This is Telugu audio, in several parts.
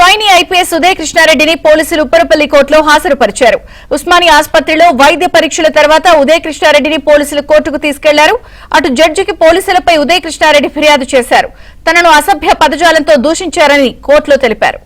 ట్రైనీ ఐపీఎస్ ఉదయ కృష్ణారెడ్డిని పోలీసులు ఉప్పరపల్లి కోర్టులో హాజరుపరిచారు. ఉస్మానియా ఆసుపత్రిలో వైద్య పరీక్షల తర్వాత ఉదయ కృష్ణారెడ్డిని పోలీసులు కోర్టుకు తీసుకెళ్లారు. అటు జడ్జికి పోలీసులపై ఉదయ కృష్ణారెడ్డి ఫిర్యాదు చేశారు. తనను అసభ్య పదజాలంతో దూషించారని కోర్టులో తెలిపారు.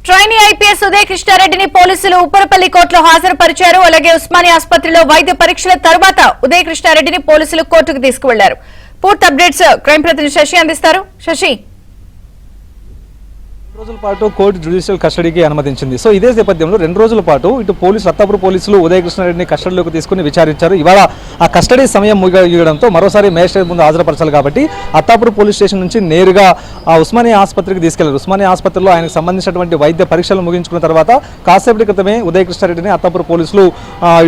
ట్రైనీ ఐపీఎస్ ఉదయ కృష్ణారెడ్డిని పోలీసులు ఉప్పరపల్లి కోర్టులో హాజరుపరిచారు. అలాగే ఉస్మానియా ఆసుపత్రిలో వైద్య పరీక్షల తర్వాత ఉదయ కృష్ణారెడ్డిని పోలీసులు కోర్టుకు తీసుకువెళ్లారు. పూర్తి అప్డేట్స్ క్రైమ్ ప్రతినిధి శశి అందిస్తారు. శశి, రోజుల పాటు కోర్టు జ్యుడిషియల్ కస్టడీకి అనుమతించింది. సో ఇదే నేపథ్యంలో 2 రోజుల పాటు ఇటు పోలీసులు అత్తాపూర్ పోలీసులు ఉదయ కృష్ణారెడ్డిని కస్టడీలోకి తీసుకుని విచారించారు. ఇవాళ ఆ కస్టడీ సమయం ముగియడంతో మరోసారి మేజిస్ట్రేట్ ముందు హాజరుపరచాలి కాబట్టి అత్తాపూర్ పోలీస్ స్టేషన్ నుంచి నేరుగా ఆ ఉస్మానియా ఆసుపత్రికి తీసుకెళ్లారు. ఉస్మానియా ఆసుపత్రిలో ఆయనకు సంబంధించినటువంటి వైద్య పరీక్షలు ముగించుకున్న తర్వాత కాసేపటి క్రితమే ఉదయ కృష్ణారెడ్డిని అత్తాపూర్ పోలీసులు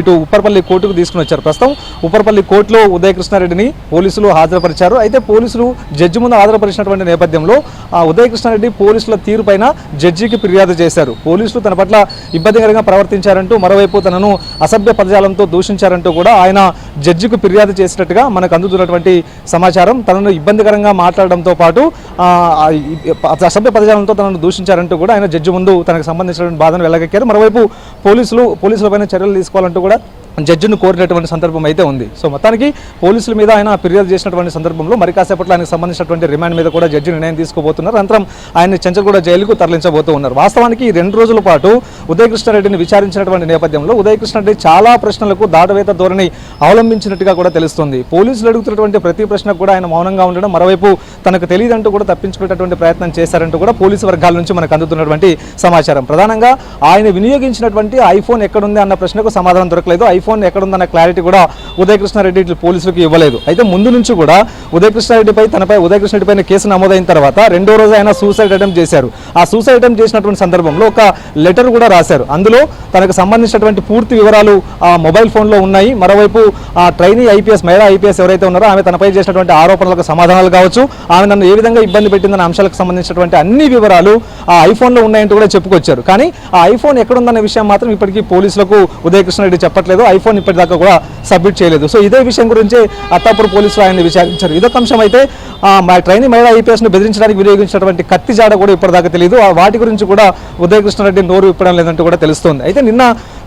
ఇటు ఉప్పరపల్లి కోర్టుకు తీసుకుని వచ్చారు. ప్రస్తుతం ఉప్పరపల్లి కోర్టులో ఉదయ కృష్ణారెడ్డిని పోలీసులు హాజరుపరిచారు. అయితే పోలీసులు జడ్జి ముందు హాజరుపరిచినటువంటి నేపథ్యంలో ఉదయ కృష్ణారెడ్డి పోలీసుల తీరు పైన జడ్జికి ఫిర్యాదు చేశారు. పోలీసులు తన పట్ల ఇబ్బందికరంగా ప్రవర్తించారంటూ, మరోవైపు తనను అసభ్య పదజాలంతో దూషించారంటూ కూడా ఆయన జడ్జికి ఫిర్యాదు చేసినట్టుగా మనకు అందుతున్నటువంటి సమాచారం. తనను ఇబ్బందికరంగా మాట్లాడడంతో పాటు అసభ్య పదజాలంతో తనను దూషించారంటూ కూడా ఆయన జడ్జి ముందు తనకు సంబంధించినటువంటి బాధను వెల్లగక్కారు. మరోవైపు పోలీసులపైన చర్యలు తీసుకోవాలంటూ కూడా జడ్జిని కోరినటువంటి సందర్భం అయితే ఉంది. సో మొత్తానికి పోలీసుల మీద ఆయన ఫిర్యాదు చేసినటువంటి సందర్భంలో మరి కాసేపట్లో ఆయనకు సంబంధించినటువంటి రిమాండ్ మీద కూడా జడ్జి నిర్ణయం తీసుకోబోతున్నారు. అనంతరం ఆయన్ని చెంచల్గూడ జైలుకు తరలించబోతూ ఉన్నారు. వాస్తవానికి 2 రోజుల పాటు ఉదయ కృష్ణారెడ్డిని విచారించినటువంటి నేపథ్యంలో ఉదయ కృష్ణారెడ్డి చాలా ప్రశ్నలకు దాటవేత ధోరణి అవలంబించినట్టుగా కూడా తెలుస్తుంది. పోలీసులు అడుగుతున్నటువంటి ప్రతి ప్రశ్నకు కూడా ఆయన మౌనంగా ఉండడం, మరోవైపు తనకు తెలియదంటూ కూడా తప్పించుకునేటువంటి ప్రయత్నం చేశారంటూ కూడా పోలీసు వర్గాల నుంచి మనకు అందుతున్నటువంటి సమాచారం. ప్రధానంగా ఆయన వినియోగించినటువంటి ఐఫోన్ ఎక్కడుంది అన్న ప్రశ్నకు సమాధానం దొరకలేదు. ఐఫోన్ ఎక్కడుందన్న క్లారిటీ కూడా ఉదయ కృష్ణారెడ్డి పోలీసులకు ఇవ్వలేదు. అయితే ముందు నుంచి కూడా ఉదయ కృష్ణారెడ్డిపైన కేసు నమోదైన తర్వాత 2వ రోజు ఆయన సూసైడ్ అటెంప్ట్ చేశారు. ఆ సూసైడ్ అటెంప్ట్ చేసినటువంటి సందర్భంలో ఒక లెటర్ కూడా రాశారు. అందులో తనకు సంబంధించినటువంటి పూర్తి వివరాలు ఆ మొబైల్ ఫోన్లో ఉన్నాయి. మరోవైపు ఆ ట్రైనీ ఐపీఎస్ మహిళా ఐపీఎస్ ఎవరైతే ఉన్నారో ఆమె తనపై చేసినటువంటి ఆరోపణలకు సమాధానాలు కావచ్చు, ఆమె నన్ను ఏ విధంగా ఇబ్బంది పెట్టిందన్న అంశాలకు సంబంధించినటువంటి అన్ని వివరాలు ఆ ఐఫోన్లో ఉన్నాయంటూ కూడా చెప్పుకొచ్చారు. కానీ ఆ ఐఫోన్ ఎక్కడుందన్న విషయం మాత్రం ఇప్పటికీ పోలీసులకు ఉదయ కృష్ణారెడ్డి చెప్పట్లేదు. ఐఫోన్ ఇప్పటిదాకా కూడా సబ్మిట్ చేయలేదు. సో ఇదే విషయం గురించి అత్తాపూర్ పోలీసులు ఆయన్ని విచారించారు. ఇదొక అంశం. అయితే మా ట్రైనీ మహిళా ఐపీఎస్ను బెదిరించడానికి వినియోగించినటువంటి కత్తి జాడ కూడా ఇప్పటిదాకా తెలియదు. వాటి గురించి కూడా ఉదయ కృష్ణారెడ్డి నోరు ఇప్పడం లేదంటూ కూడా తెలుస్తోంది. అయితే నిన్న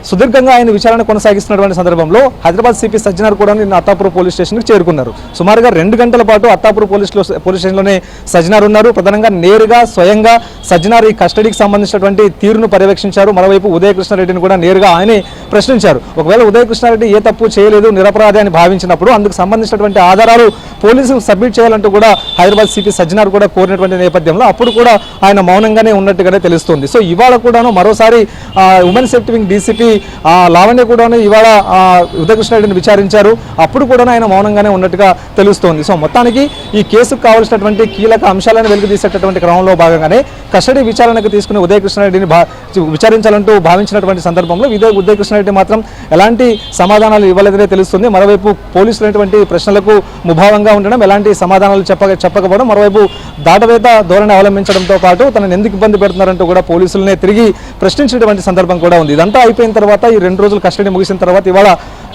సుదీర్ఘంగా ఆయన విచారణ కొనసాగిస్తున్నటువంటి సందర్భంలో హైదరాబాద్ సిపి సజ్జనార్ కూడా నిన్న అత్తాపూర్ పోలీస్ స్టేషన్కి చేరుకున్నారు. సుమారుగా 2 గంటల పాటు అత్తాపూర్ పోలీస్ స్టేషన్లోనే సజ్జనార్ ఉన్నారు. ప్రధానంగా నేరుగా స్వయంగా సజ్జనార్ ఈ కస్టడీకి సంబంధించినటువంటి తీరును పర్యవేక్షించారు. మరోవైపు ఉదయ కృష్ణారెడ్డిని కూడా నేరుగా ఆయనే ప్రశ్నించారు. ఒకవేళ ఉదయ కృష్ణారెడ్డి ఏ తప్పు చేయలేదు, నిరపరాధి అని భావించినప్పుడు అందుకు సంబంధించినటువంటి ఆధారాలు పోలీసులు సబ్మిట్ చేయాలంటూ కూడా హైదరాబాద్ సిపి సజ్జనార్ కూడా కోరినటువంటి నేపథ్యంలో అప్పుడు కూడా ఆయన మౌనంగానే ఉన్నట్టుగానే తెలుస్తుంది. సో ఇవాళ కూడాను మరోసారి women safety wing DCP Lavanya కూడాను ఇవాళ ఉదయ కృష్ణారెడ్డిని విచారించారు. అప్పుడు కూడా ఆయన మౌనంగానే ఉన్నట్టుగా తెలుస్తోంది. సో మొత్తానికి ఈ కేసుకు కావాల్సినటువంటి కీలక అంశాలను వెలుగుతీసేటటువంటి క్రమంలో భాగంగానే కస్టడీ విచారణకు తీసుకుని ఉదయ కృష్ణారెడ్డిని విచారించాలంటూ భావించినటువంటి సందర్భంలో ఉదయ కృష్ణారెడ్డి మాత్రం ఎలాంటి సమాధానాలు ఇవ్వలేదనే తెలుస్తుంది. మరోవైపు పోలీసులైనటువంటి ప్రశ్నలకు ముభావంగా ఉండడం, ఎలాంటి సమాధానాలు చెప్పకపోవడం, మరోవైపు దాటవేత ధోరణి అవలంబించడంతో పాటు తనను ఎందుకు ఇబ్బంది పెడుతున్నారంటూ కూడా పోలీసులనే తిరిగి ప్రశ్నించినటువంటి సందర్భం కూడా ఉంది. ఇదంతా అయిపోయిన తర్వాత ఈ 2 రోజులు కస్టడీ ముగిసిన తర్వాత ఇవాళ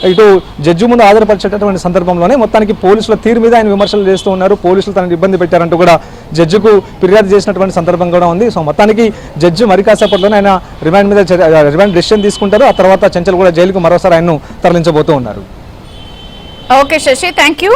ఇటు జడ్జి ముందు హాజరుపరిచేటటువంటి సందర్భంలోనే మొత్తానికి పోలీసుల తీరు మీద ఆయన విమర్శలు చేస్తూ ఉన్నారు. పోలీసులు తనను ఇబ్బంది పెట్టారంటూ కూడా జడ్జికు ఫిర్యాదు చేసినటువంటి సందర్భం కూడా ఉంది. సో మొత్తానికి జడ్జి మరి కాసేపట్లోనే ఆయన రిమాండ్ డెసిషన్ తీసుకుంటారు. ఆ తర్వాత చెంచల్గూడ జైలుకు మరోసారి ఆయన్ను తరలించబోతూ ఉన్నారు. Okay Shashi, thank you.